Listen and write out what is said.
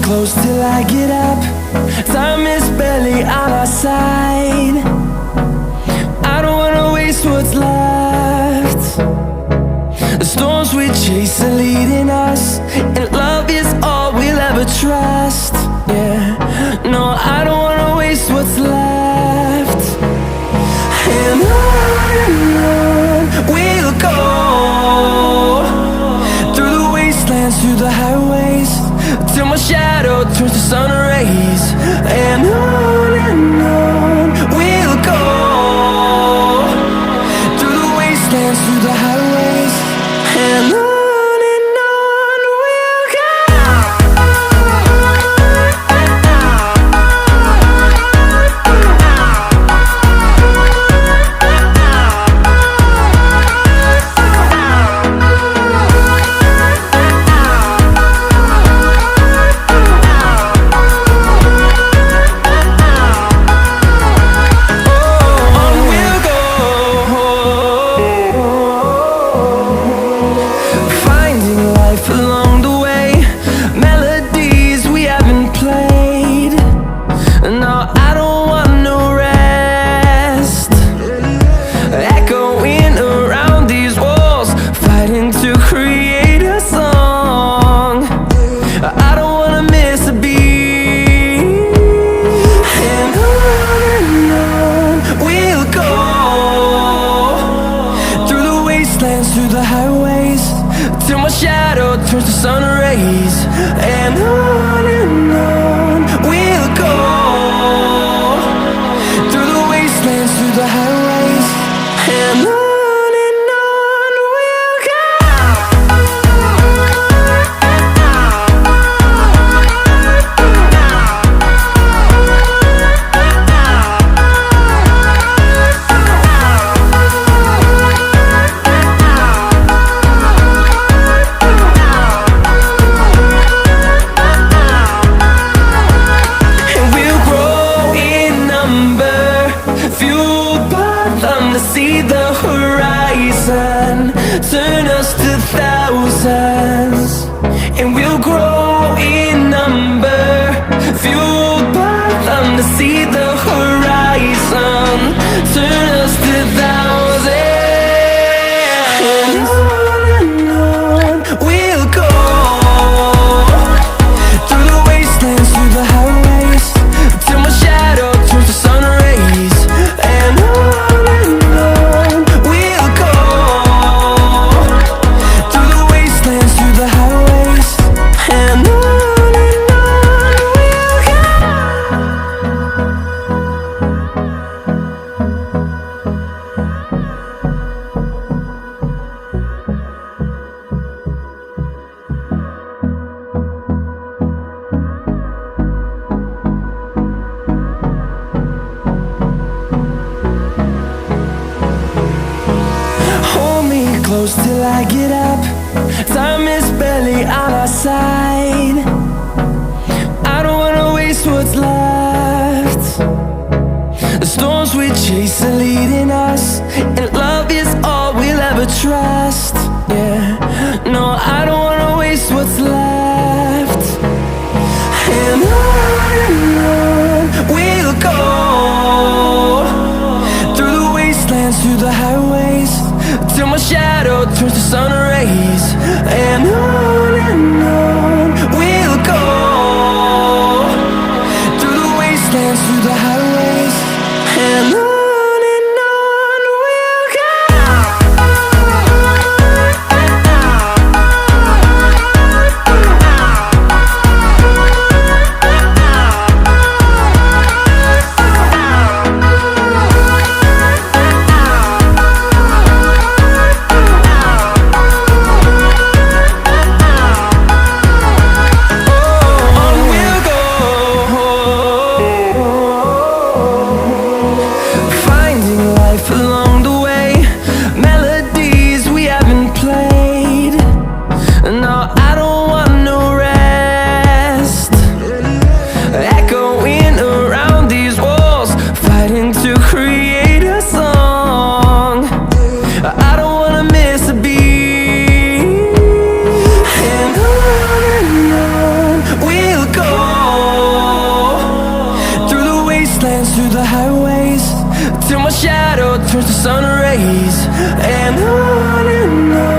close till I get up. Time is barely on our side. I don't wanna waste what's left. The storms we chase are leading us, and love is all we'll ever trust. Yeah, no, I don't wanna waste what's left. And on we'll go, through the wastelands, through the highways, till my shadow turns to sun rays. And on we'll go, through the wastelands, through the highways, and on we'll go. Through the highways, till my shadow turns to sun rays. And on we'll go, through the wastelands, through the highways, and on we'll go. See the horizon turn us to thousands, and we'll grow in number, fueled by them. To see the horizon turn us to thousands, and on we'll go, through the wastelands, through the highways, till my shadow turns to sun rays. And on close till I get up. Time is barely on our side. I don't wanna waste what's left. The storms we chase are leading us, and love is all we'll ever trust. Yeah, no, I don't wanna waste what's left. And on we'll go, through the wastelands, through the highways, till my shadow turns to sun rays. And on we'll go, through the wastelands, through the highways, and on. We'll go. sun rays, and on